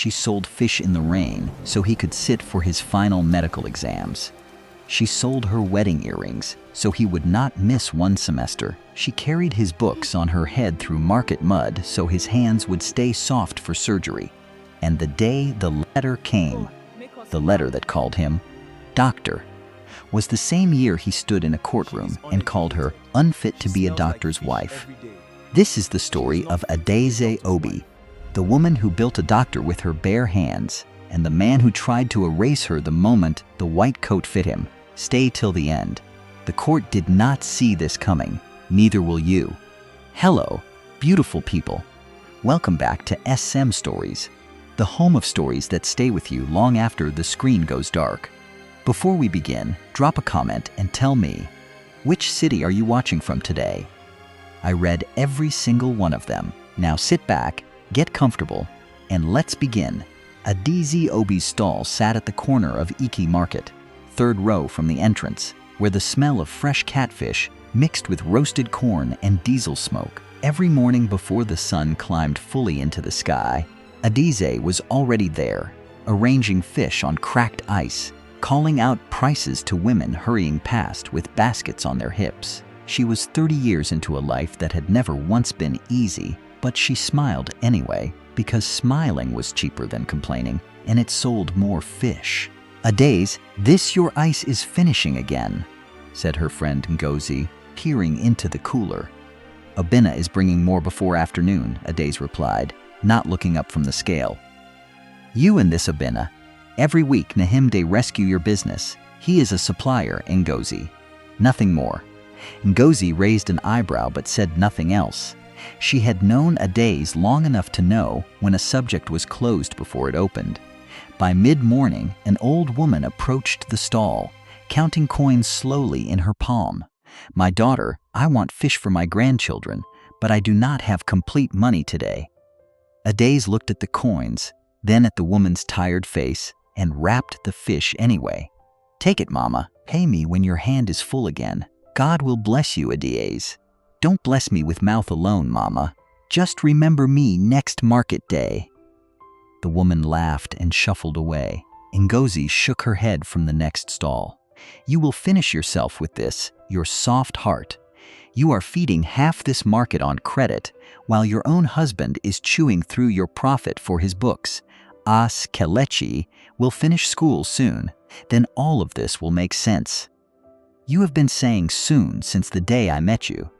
She sold fish in the rain so he could sit for his final medical exams. She sold her wedding earrings so he would not miss one semester. She carried his books on her head through market mud so his hands would stay soft for surgery. And the day the letter came, the letter that called him doctor, was the same year he stood in a courtroom and called her unfit to be a doctor's wife. This is the story of Adaeze Obi, the woman who built a doctor with her bare hands, and the man who tried to erase her the moment the white coat fit him. Stay till the end. The court did not see this coming. Neither will you. Hello, beautiful people. Welcome back to SM Stories, the home of stories that stay with you long after the screen goes dark. Before we begin, drop a comment and tell me, which city are you watching from today? I read every single one of them. Now sit back, get comfortable, and let's begin. Adaeze Obi's stall sat at the corner of Iki Market, third row from the entrance, where the smell of fresh catfish mixed with roasted corn and diesel smoke. Every morning before the sun climbed fully into the sky, Adaeze was already there, arranging fish on cracked ice, calling out prices to women hurrying past with baskets on their hips. She was 30 years into a life that had never once been easy, but she smiled anyway, because smiling was cheaper than complaining, and it sold more fish. Adaeze, this your ice is finishing again, said her friend Ngozi, peering into the cooler. Obinna is bringing more before afternoon, Adaeze replied, not looking up from the scale. You and this Obinna. Every week Nahimde rescue your business. He is a supplier, Ngozi. Nothing more. Ngozi raised an eyebrow but said nothing else. She had known Adaeze long enough to know when a subject was closed before it opened. By mid-morning, an old woman approached the stall, counting coins slowly in her palm. My daughter, I want fish for my grandchildren, but I do not have complete money today. Adaeze looked at the coins, then at the woman's tired face, and wrapped the fish anyway. Take it, Mama. Pay me when your hand is full again. God will bless you, Adaeze. Don't bless me with mouth alone, Mama. Just remember me next market day. The woman laughed and shuffled away. Ngozi shook her head from the next stall. You will finish yourself with this, your soft heart. You are feeding half this market on credit, while your own husband is chewing through your profit for his books. As Kelechi will finish school soon. Then all of this will make sense. You have been saying soon since the day I met you.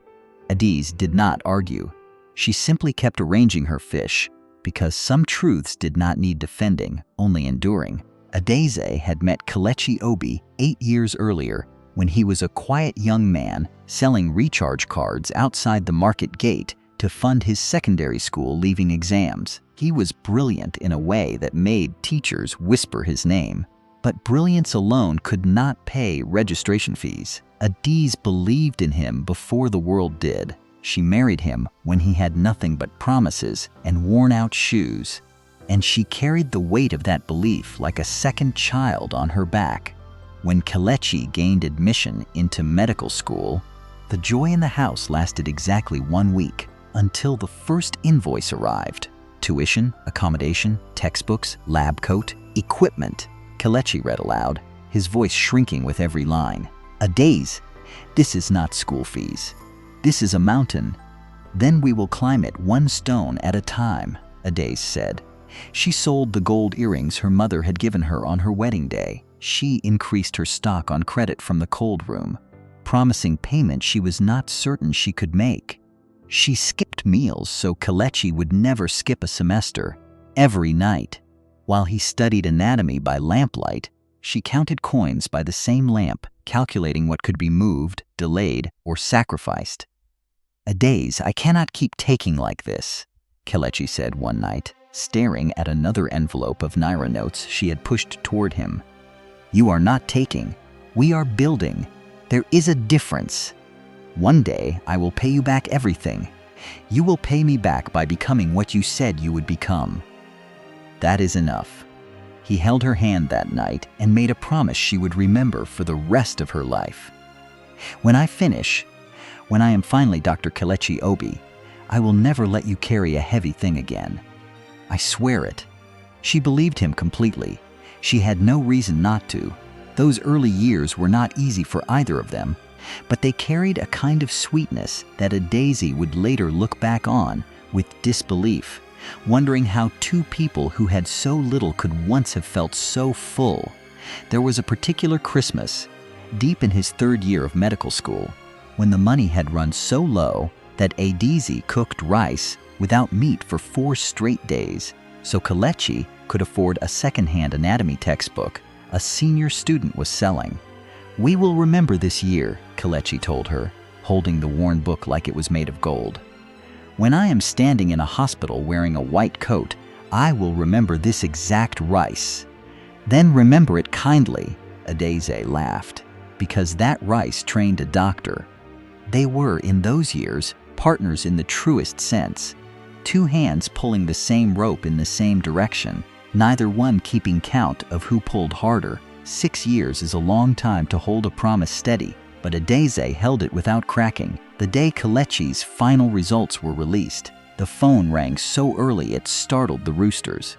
Adaeze did not argue. She simply kept arranging her fish, because some truths did not need defending, only enduring. Adaeze had met Kelechi Obi 8 years earlier when he was a quiet young man selling recharge cards outside the market gate to fund his secondary school leaving exams. He was brilliant in a way that made teachers whisper his name. But brilliance alone could not pay registration fees. Adaeze believed in him before the world did. She married him when he had nothing but promises and worn-out shoes. And she carried the weight of that belief like a second child on her back. When Kelechi gained admission into medical school, the joy in the house lasted exactly 1 week, until the first invoice arrived. Tuition, accommodation, textbooks, lab coat, equipment. Kelechi read aloud, his voice shrinking with every line. Adaeze, this is not school fees. This is a mountain. Then we will climb it 1 stone at a time, Adaeze said. She sold the gold earrings her mother had given her on her wedding day. She increased her stock on credit from the cold room, promising payment she was not certain she could make. She skipped meals so Kelechi would never skip a semester. Every night, while he studied anatomy by lamplight, she counted coins by the same lamp, calculating what could be moved, delayed, or sacrificed. Adaeze, I cannot keep taking like this, Kelechi said one night, staring at another envelope of Naira notes she had pushed toward him. You are not taking. We are building. There is a difference. One day, I will pay you back everything. You will pay me back by becoming what you said you would become. That is enough. He held her hand that night and made a promise she would remember for the rest of her life. When I finish, when I am finally Dr. Kelechi Obi, I will never let you carry a heavy thing again. I swear it. She believed him completely. She had no reason not to. Those early years were not easy for either of them, but they carried a kind of sweetness that Daisy would later look back on with disbelief, wondering how two people who had so little could once have felt so full. There was a particular Christmas, deep in his 3rd year of medical school, when the money had run so low that Daisy cooked rice without meat for 4 straight days, so Kelechi could afford a second-hand anatomy textbook a senior student was selling. "We will remember this year," Kelechi told her, holding the worn book like it was made of gold. "When I am standing in a hospital wearing a white coat, I will remember this exact rice." "Then remember it kindly," Daisy laughed, "because that rice trained a doctor." They were, in those years, partners in the truest sense. 2 hands pulling the same rope in the same direction, neither one keeping count of who pulled harder. 6 years is a long time to hold a promise steady, but Daisy held it without cracking. The day Kelechi's final results were released, the phone rang so early it startled the roosters.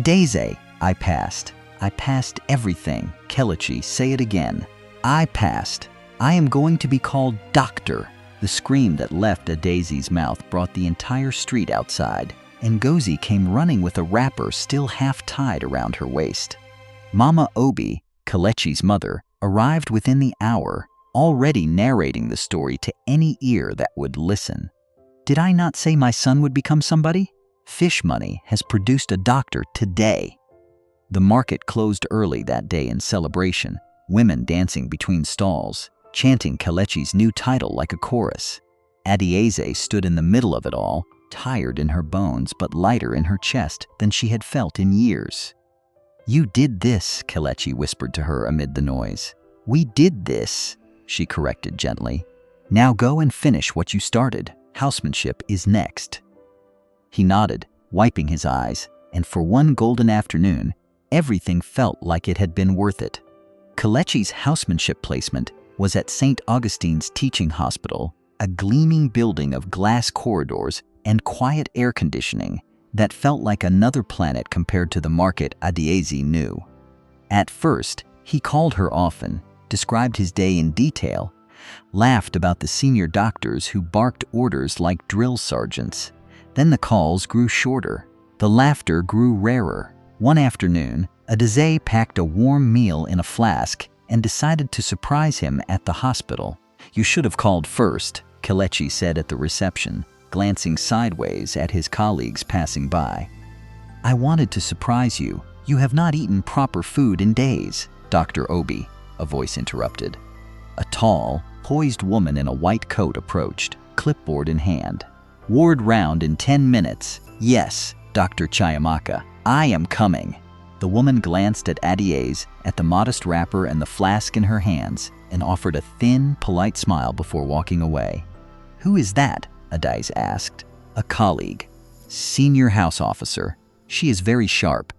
"Daisy, I passed. I passed everything." "Kelechi, say it again." "I passed. I am going to be called Doctor." The scream that left Daisy's mouth brought the entire street outside. Ngozi came running with a wrapper still half tied around her waist. Mama Obi, Kelechi's mother, arrived within the hour, already narrating the story to any ear that would listen. "Did I not say my son would become somebody? Fish Money has produced a doctor today." The market closed early that day in celebration, women dancing between stalls, chanting Kelechi's new title like a chorus. Adieze stood in the middle of it all, tired in her bones but lighter in her chest than she had felt in years. "You did this," Kelechi whispered to her amid the noise. "We did this," she corrected gently. "Now go and finish what you started. Housemanship is next." He nodded, wiping his eyes, and for one golden afternoon, everything felt like it had been worth it. Kelechi's housemanship placement was at St. Augustine's Teaching Hospital, a gleaming building of glass corridors and quiet air conditioning that felt like another planet compared to the market Adieze knew. At first, he called her often, described his day in detail, laughed about the senior doctors who barked orders like drill sergeants. Then the calls grew shorter. The laughter grew rarer. One afternoon, Adieze packed a warm meal in a flask and decided to surprise him at the hospital. "You should have called first," Kelechi said at the reception, glancing sideways at his colleagues passing by. "I wanted to surprise you. You have not eaten proper food in days." "Dr. Obi," a voice interrupted. A tall, poised woman in a white coat approached, clipboard in hand. "Ward round in 10 minutes. Yes, Dr. Chiamaka, I am coming." The woman glanced at Adieze, at the modest wrapper and the flask in her hands, and offered a thin, polite smile before walking away. "Who is that?" Adieze asked. "A colleague. Senior house officer. She is very sharp."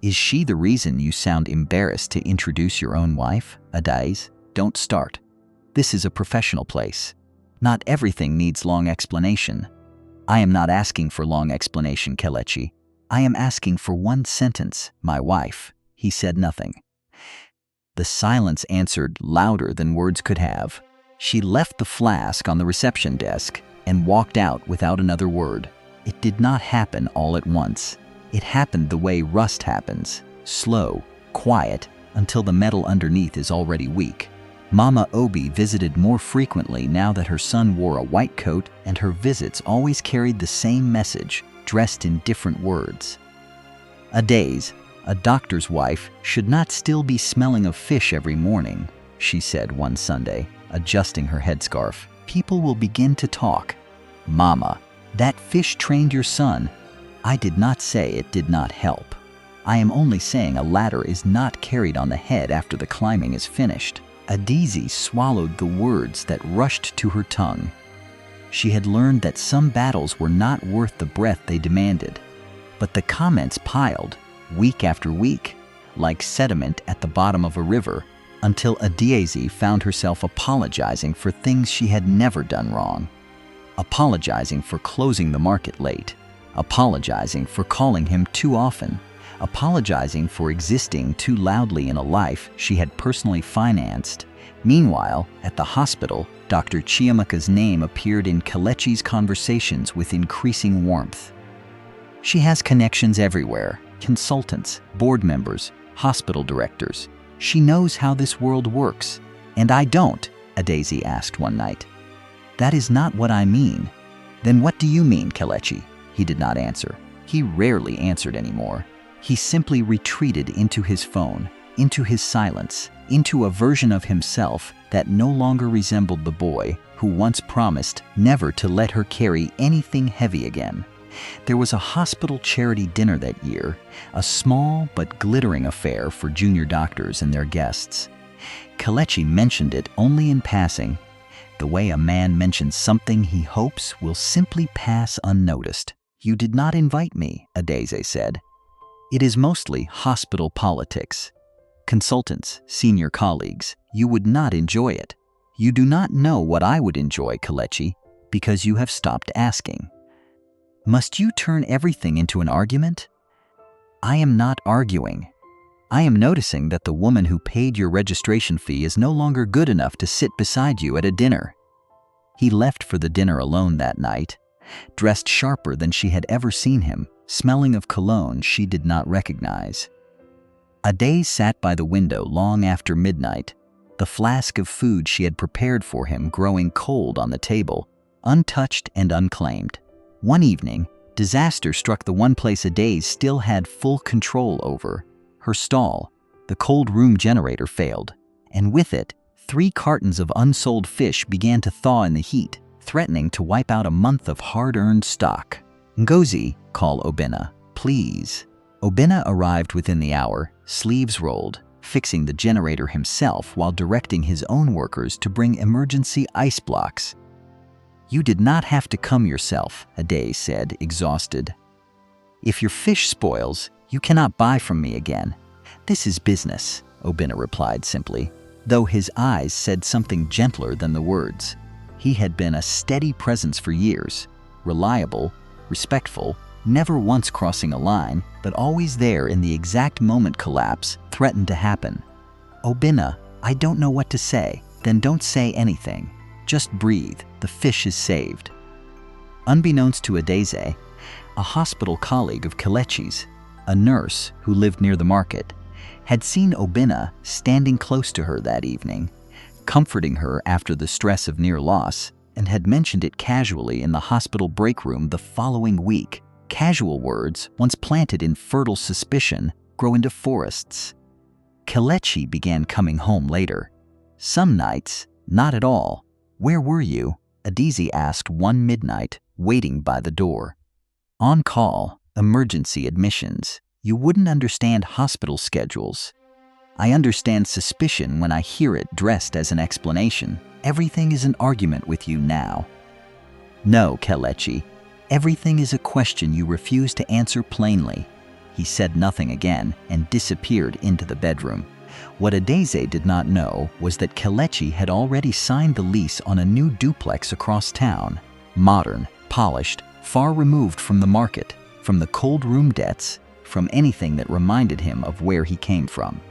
"Is she the reason you sound embarrassed to introduce your own wife?" "Adieze, don't start. This is a professional place. Not everything needs long explanation." "I am not asking for long explanation, Kelechi. I am asking for one sentence, my wife." He said nothing. The silence answered louder than words could have. She left the flask on the reception desk and walked out without another word. It did not happen all at once. It happened the way rust happens, slow, quiet, until the metal underneath is already weak. Mama Obi visited more frequently now that her son wore a white coat, and her visits always carried the same message, dressed in different words. "Adieze, a doctor's wife, should not still be smelling of fish every morning," she said one Sunday, adjusting her headscarf. "People will begin to talk. Mama, that fish trained your son." "I did not say it did not help. I am only saying a ladder is not carried on the head after the climbing is finished." Adieze swallowed the words that rushed to her tongue. She had learned that some battles were not worth the breath they demanded. But the comments piled, week after week, like sediment at the bottom of a river, until Adieze found herself apologizing for things she had never done wrong. Apologizing for closing the market late. Apologizing for calling him too often. apologizing for existing too loudly in a life she had personally financed. Meanwhile, at the hospital, Dr. Chiamaka's name appeared in Kelechi's conversations with increasing warmth. She has connections everywhere: consultants, board members, hospital directors. She knows how this world works. And I don't, Adaeze asked one night. That is not what I mean. Then what do you mean, Kelechi? He did not answer. He rarely answered anymore. He simply retreated into his phone, into his silence, into a version of himself that no longer resembled the boy who once promised never to let her carry anything heavy again. There was a hospital charity dinner that year, a small but glittering affair for junior doctors and their guests. Kelechi mentioned it only in passing, the way a man mentions something he hopes will simply pass unnoticed. You did not invite me, Adaeze said. It is mostly hospital politics. Consultants, senior colleagues, you would not enjoy it. You do not know what I would enjoy, Kelechi, because you have stopped asking. Must you turn everything into an argument? I am not arguing. I am noticing that the woman who paid your registration fee is no longer good enough to sit beside you at a dinner. He left for the dinner alone that night, dressed sharper than she had ever seen him, smelling of cologne she did not recognize. Adaeze sat by the window long after midnight, the flask of food she had prepared for him growing cold on the table, untouched and unclaimed. One evening, disaster struck the one place Adaeze still had full control over. Her stall. The cold room generator failed, and with it, 3 cartons of unsold fish began to thaw in the heat, threatening to wipe out a month of hard-earned stock. Ngozi, call Obinna, please. Obinna arrived within the hour, sleeves rolled, fixing the generator himself while directing his own workers to bring emergency ice blocks. You did not have to come yourself, Adaeze said, exhausted. If your fish spoils, you cannot buy from me again. This is business, Obinna replied simply, though his eyes said something gentler than the words. He had been a steady presence for years, reliable, respectful, never once crossing a line, but always there in the exact moment collapse threatened to happen. Obinna, I don't know what to say. Then don't say anything. Just breathe. The fish is saved. Unbeknownst to Adaeze, a hospital colleague of Kelechi's, a nurse who lived near the market, had seen Obinna standing close to her that evening, comforting her after the stress of near loss, and had mentioned it casually in the hospital break room the following week. Casual words, once planted in fertile suspicion, grow into forests. Kelechi began coming home later. Some nights, not at all. Where were you? Adaeze asked one midnight, waiting by the door. On call, emergency admissions. You wouldn't understand hospital schedules. I understand suspicion when I hear it dressed as an explanation. Everything is an argument with you now. No, Kelechi. Everything is a question you refuse to answer plainly. He said nothing again and disappeared into the bedroom. What Adaeze did not know was that Kelechi had already signed the lease on a new duplex across town. Modern, polished, far removed from the market, from the cold room debts, from anything that reminded him of where he came from.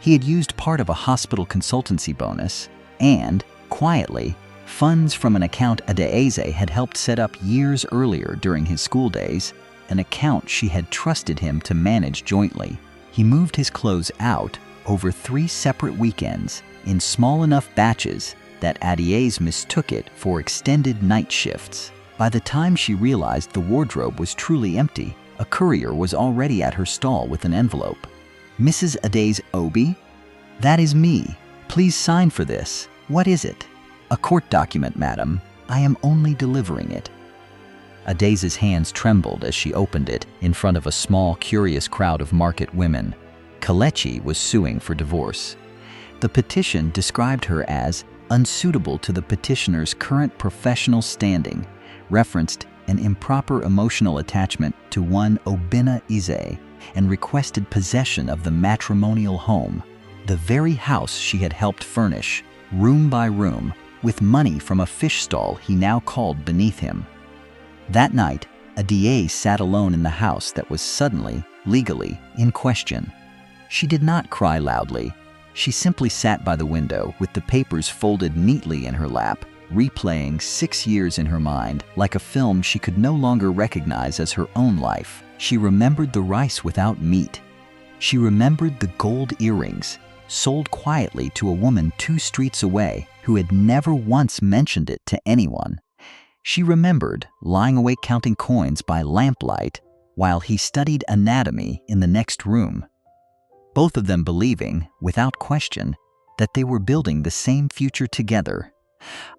He had used part of a hospital consultancy bonus and, quietly, funds from an account Adaeze had helped set up years earlier during his school days, an account she had trusted him to manage jointly. He moved his clothes out over 3 separate weekends in small enough batches that Adaeze mistook it for extended night shifts. By the time she realized the wardrobe was truly empty, a courier was already at her stall with an envelope. Mrs. Adaeze Obi? That is me. Please sign for this. What is it? A court document, madam. I am only delivering it. Adaze's hands trembled as she opened it in front of a small, curious crowd of market women. Kelechi was suing for divorce. The petition described her as unsuitable to the petitioner's current professional standing, referenced an improper emotional attachment to one Obinna Eze, and requested possession of the matrimonial home, the very house she had helped furnish, room by room, with money from a fish stall he now called beneath him. That night, Adaeze sat alone in the house that was suddenly, legally, in question. She did not cry loudly. She simply sat by the window with the papers folded neatly in her lap, replaying 6 years in her mind like a film she could no longer recognize as her own life. She remembered the rice without meat. She remembered the gold earrings, sold quietly to a woman 2 streets away who had never once mentioned it to anyone. She remembered lying awake counting coins by lamplight while he studied anatomy in the next room. Both of them believing, without question, that they were building the same future together.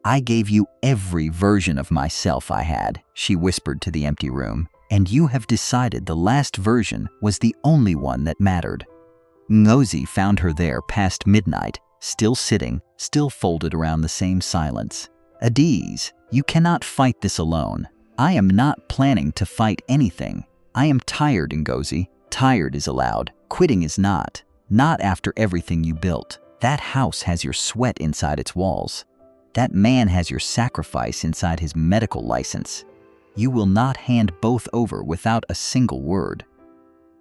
"I gave you every version of myself I had," she whispered to the empty room, "and you have decided the last version was the only one that mattered." Ngozi found her there past midnight, still sitting, still folded around the same silence. "Adiz, you cannot fight this alone. I am not planning to fight anything. I am tired, Ngozi. Tired is allowed. Quitting is not. Not after everything you built. That house has your sweat inside its walls. That man has your sacrifice inside his medical license. You will not hand both over without a single word."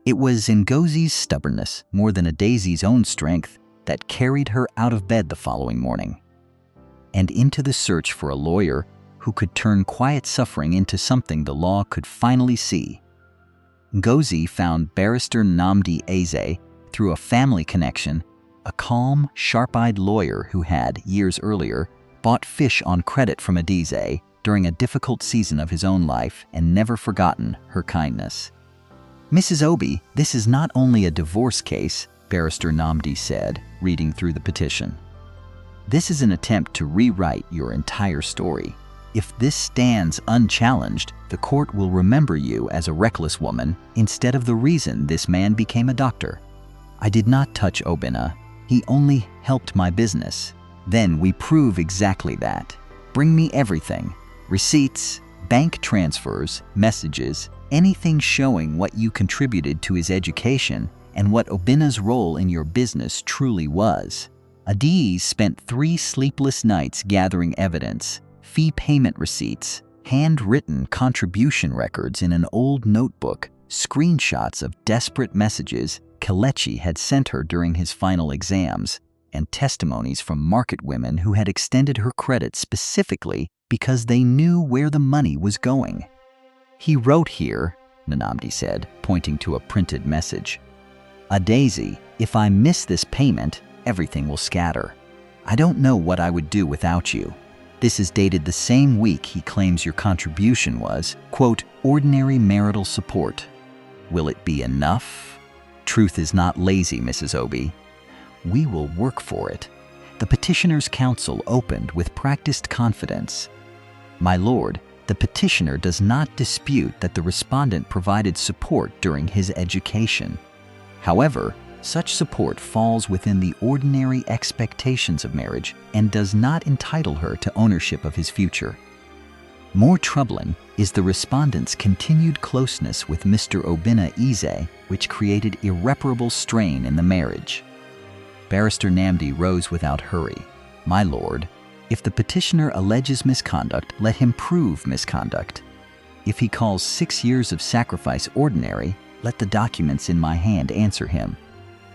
It was Ngozi's stubbornness, more than Adizi's own strength, that carried her out of bed the following morning and into the search for a lawyer who could turn quiet suffering into something the law could finally see. Ngozi found Barrister Nnamdi Eze through a family connection, a calm, sharp-eyed lawyer who had, years earlier, bought fish on credit from Adize during a difficult season of his own life and never forgotten her kindness. "Mrs. Obi, this is not only a divorce case," Barrister Nnamdi said, reading through the petition. "This is an attempt to rewrite your entire story. If this stands unchallenged, the court will remember you as a reckless woman instead of the reason this man became a doctor. I did not touch Obinna. He only helped my business. Then we prove exactly that. Bring me everything. Receipts, bank transfers, messages, anything showing what you contributed to his education and what Obinna's role in your business truly was." Adiz spent 3 sleepless nights gathering evidence, fee payment receipts, handwritten contribution records in an old notebook, screenshots of desperate messages Kelechi had sent her during his final exams, and testimonies from market women who had extended her credit specifically because they knew where the money was going. "He wrote here," Nnamdi said, pointing to a printed message, "Adazi, if I miss this payment, everything will scatter. I don't know what I would do without you." This is dated the same week he claims your contribution was, quote, "ordinary marital support." Will it be enough? Truth is not lazy, Mrs. Obi. We will work for it. The petitioner's counsel opened with practiced confidence. "My lord, the petitioner does not dispute that the respondent provided support during his education. However, such support falls within the ordinary expectations of marriage and does not entitle her to ownership of his future." More troubling is the respondent's continued closeness with Mr. Obinna Eze, which created irreparable strain in the marriage. Barrister Nnamdi rose without hurry. "My lord, if the petitioner alleges misconduct, let him prove misconduct. If he calls 6 years of sacrifice ordinary, let the documents in my hand answer him."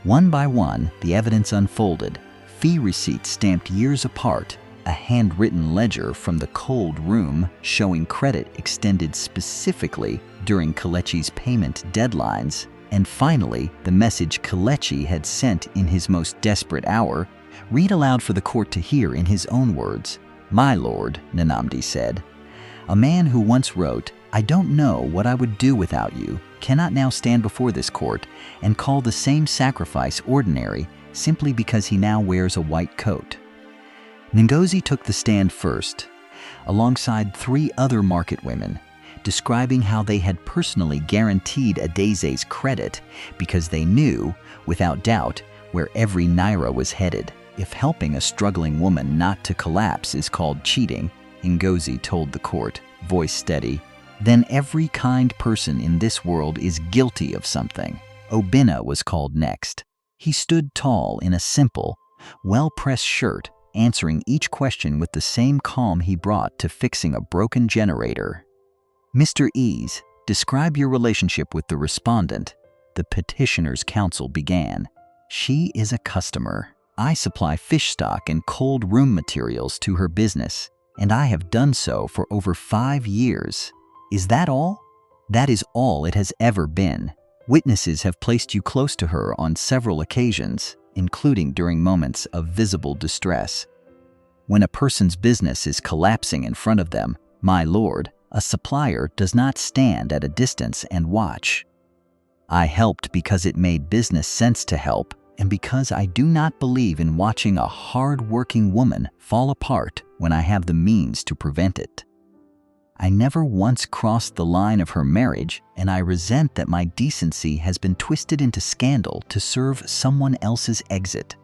One by one, the evidence unfolded, fee receipts stamped years apart, a handwritten ledger from the cold room showing credit extended specifically during Kelechi's payment deadlines, and finally, the message Kelechi had sent in his most desperate hour, read aloud for the court to hear in his own words. "My lord," Nnamdi said, "a man who once wrote, 'I don't know what I would do without you,' cannot now stand before this court and call the same sacrifice ordinary simply because he now wears a white coat." Ngozi took the stand first, alongside 3 other market women, describing how they had personally guaranteed Adeze's credit because they knew, without doubt, where every naira was headed. "If helping a struggling woman not to collapse is called cheating," Ngozi told the court, voice steady, "then every kind person in this world is guilty of something." Obinna was called next. He stood tall in a simple, well-pressed shirt, answering each question with the same calm he brought to fixing a broken generator. "Mr. Ease, describe your relationship with the respondent." the petitioner's counsel began. She is a customer. I supply fish stock and cold room materials to her business, and I have done so for over 5 years. Is that all? That is all it has ever been. Witnesses have placed you close to her on several occasions, including during moments of visible distress. When a person's business is collapsing in front of them, my lord, a supplier does not stand at a distance and watch. I helped because it made business sense to help, and because I do not believe in watching a hard-working woman fall apart when I have the means to prevent it. I never once crossed the line of her marriage, and I resent that my decency has been twisted into scandal to serve someone else's exit.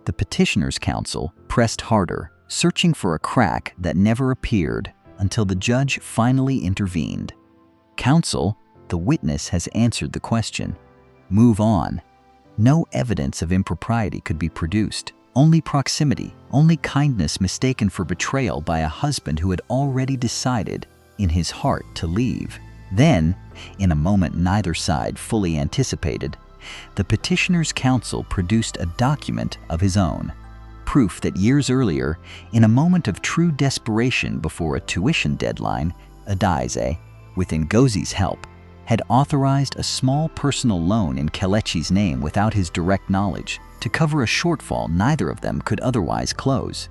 The petitioner's counsel pressed harder, searching for a crack that never appeared until the judge finally intervened. Counsel, the witness has answered the question. Move on. No evidence of impropriety could be produced. Only proximity, only kindness mistaken for betrayal by a husband who had already decided in his heart to leave. Then, in a moment neither side fully anticipated, the petitioner's counsel produced a document of his own. Proof that years earlier, in a moment of true desperation before a tuition deadline, Adize, with Ngozi's help, had authorized a small personal loan in Kelechi's name without his direct knowledge to cover a shortfall neither of them could otherwise close.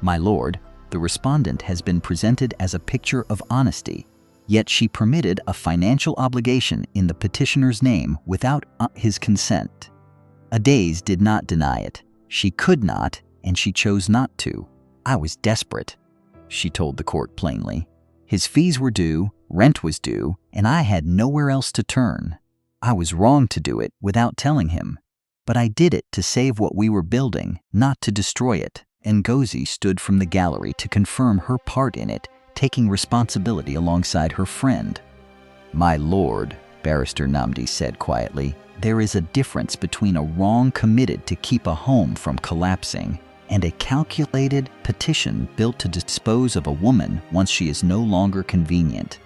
My lord, the respondent has been presented as a picture of honesty, yet she permitted a financial obligation in the petitioner's name without his consent. Adize did not deny it. She could not, and she chose not to. I was desperate, she told the court plainly. His fees were due, rent was due, and I had nowhere else to turn. I was wrong to do it without telling him. But I did it to save what we were building, not to destroy it. Ngozi stood from the gallery to confirm her part in it, taking responsibility alongside her friend. My lord, Barrister Namdi said quietly, there is a difference between a wrong committed to keep a home from collapsing and a calculated petition built to dispose of a woman once she is no longer convenient.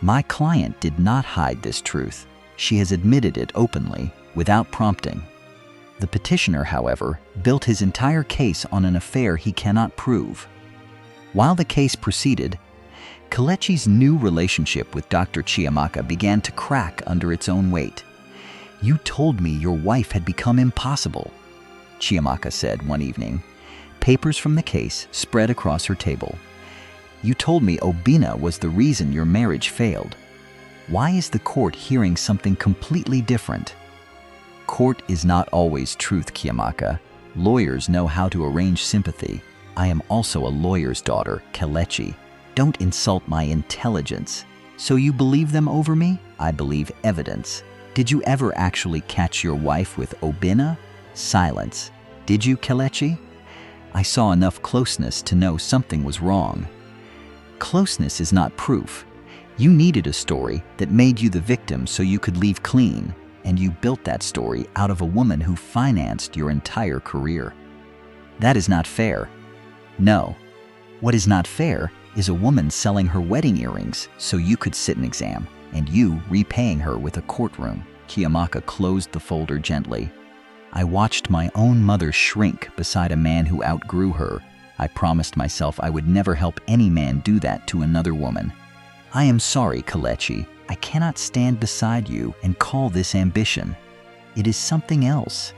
My client did not hide this truth. She has admitted it openly, without prompting. The petitioner, however, built his entire case on an affair he cannot prove. While the case proceeded, Kelechi's new relationship with Dr. Chiamaka began to crack under its own weight. You told me your wife had become impossible, Chiamaka said one evening. Papers from the case spread across her table. You told me Obina was the reason your marriage failed. Why is the court hearing something completely different? Court is not always truth, Chiamaka. Lawyers know how to arrange sympathy. I am also a lawyer's daughter, Kelechi. Don't insult my intelligence. So you believe them over me? I believe evidence. Did you ever actually catch your wife with Obina? Silence. Did you, Kelechi? I saw enough closeness to know something was wrong. Closeness is not proof. You needed a story that made you the victim so you could leave clean, and you built that story out of a woman who financed your entire career. That is not fair. No. What is not fair is a woman selling her wedding earrings so you could sit an exam, and you repaying her with a courtroom. Chiamaka closed the folder gently. I watched my own mother shrink beside a man who outgrew her. I promised myself I would never help any man do that to another woman. I am sorry, Kelechi. I cannot stand beside you and call this ambition. It is something else.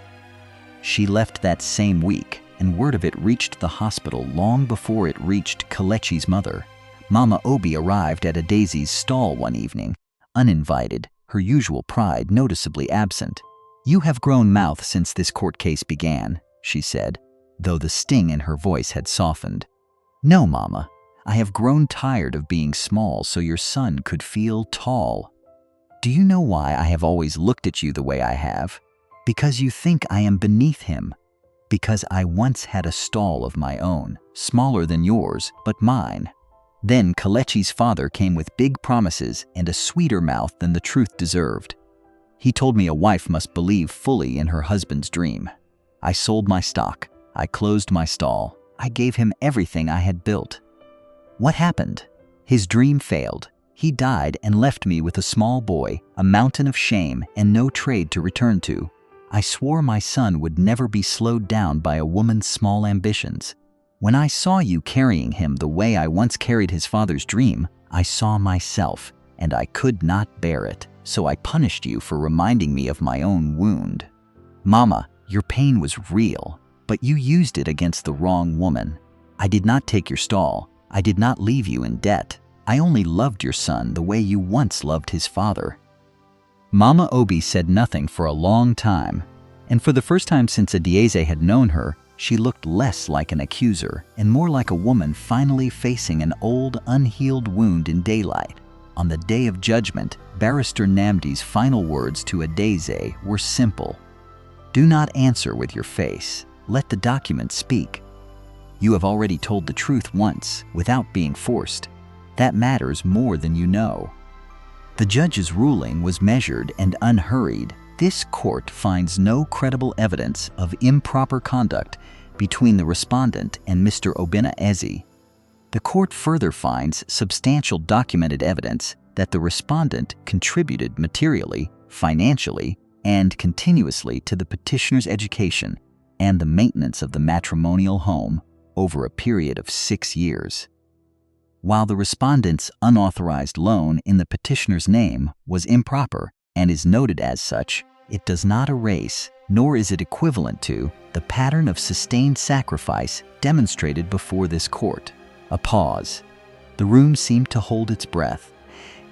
She left that same week, and word of it reached the hospital long before it reached Kelechi's mother. Mama Obi arrived at Adize's stall one evening, uninvited, her usual pride noticeably absent. You have grown mouth since this court case began, she said, though the sting in her voice had softened. No, Mama. I have grown tired of being small so your son could feel tall. Do you know why I have always looked at you the way I have? Because you think I am beneath him. Because I once had a stall of my own, smaller than yours, but mine. Then Kelechi's father came with big promises and a sweeter mouth than the truth deserved. He told me a wife must believe fully in her husband's dream. I sold my stock. I closed my stall. I gave him everything I had built. What happened? His dream failed. He died and left me with a small boy, a mountain of shame, and no trade to return to. I swore my son would never be slowed down by a woman's small ambitions. When I saw you carrying him the way I once carried his father's dream, I saw myself, and I could not bear it, so I punished you for reminding me of my own wound. Mama, your pain was real, but you used it against the wrong woman. I did not take your stall. I did not leave you in debt. I only loved your son the way you once loved his father." Mama Obi said nothing for a long time, and for the first time since Adieze had known her, she looked less like an accuser and more like a woman finally facing an old, unhealed wound in daylight. On the day of judgment, Barrister Namdi's final words to Adieze were simple. "Do not answer with your face. Let the document speak. You have already told the truth once, without being forced. That matters more than you know." The judge's ruling was measured and unhurried. This court finds no credible evidence of improper conduct between the respondent and Mr. Obinna Eze. The court further finds substantial documented evidence that the respondent contributed materially, financially, and continuously to the petitioner's education and the maintenance of the matrimonial home over a period of 6 years. While the respondent's unauthorized loan in the petitioner's name was improper and is noted as such, it does not erase, nor is it equivalent to, the pattern of sustained sacrifice demonstrated before this court. A pause. The room seemed to hold its breath.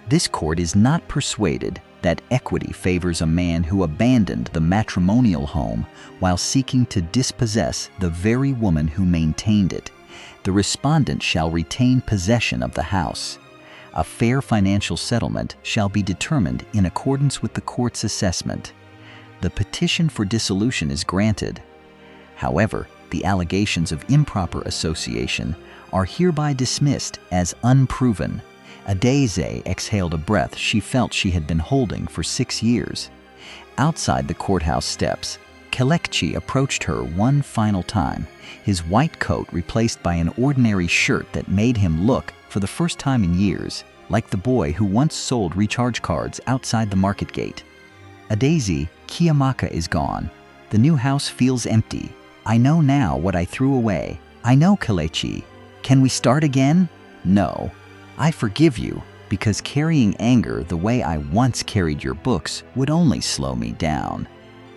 This court is not persuaded that equity favors a man who abandoned the matrimonial home while seeking to dispossess the very woman who maintained it. The respondent shall retain possession of the house. A fair financial settlement shall be determined in accordance with the court's assessment. The petition for dissolution is granted. However, the allegations of improper association are hereby dismissed as unproven. Adieze exhaled a breath she felt she had been holding for 6 years. Outside the courthouse steps, Kelechi approached her one final time, his white coat replaced by an ordinary shirt that made him look, for the first time in years, like the boy who once sold recharge cards outside the market gate. "Adieze, Kiamaka is gone. The new house feels empty. I know now what I threw away. I know, Kelechi. Can we start again? No. I forgive you, because carrying anger the way I once carried your books would only slow me down.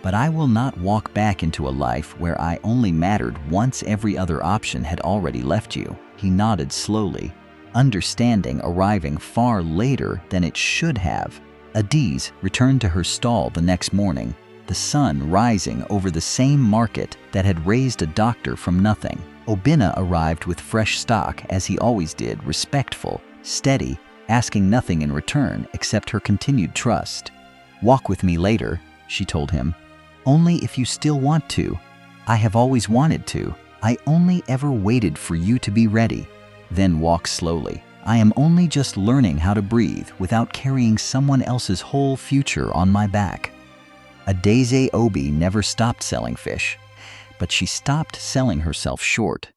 But I will not walk back into a life where I only mattered once every other option had already left you." He nodded slowly, understanding arriving far later than it should have. Adize returned to her stall the next morning, the sun rising over the same market that had raised a doctor from nothing. Obinna arrived with fresh stock, as he always did, respectful, steady, asking nothing in return except her continued trust. "Walk with me later," she told him. "Only if you still want to. I have always wanted to. I only ever waited for you to be ready. Then walk slowly. I am only just learning how to breathe without carrying someone else's whole future on my back." Adieze Obi never stopped selling fish, but she stopped selling herself short.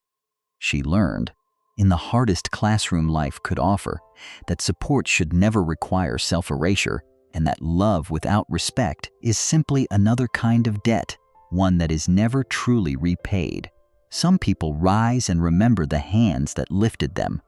She learned, in the hardest classroom life could offer, that support should never require self-erasure, and that love without respect is simply another kind of debt, one that is never truly repaid. Some people rise and remember the hands that lifted them.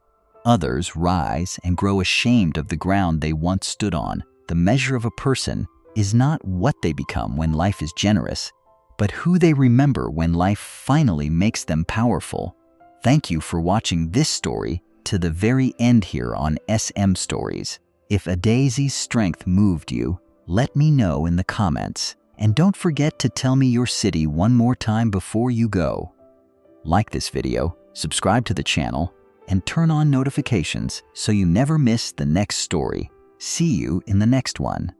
Others rise and grow ashamed of the ground they once stood on. The measure of a person is not what they become when life is generous, but who they remember when life finally makes them powerful. Thank you for watching this story to the very end here on SM Stories. If Adieze's strength moved you, let me know in the comments. And don't forget to tell me your city one more time before you go. Like this video, subscribe to the channel, and turn on notifications so you never miss the next story. See you in the next one.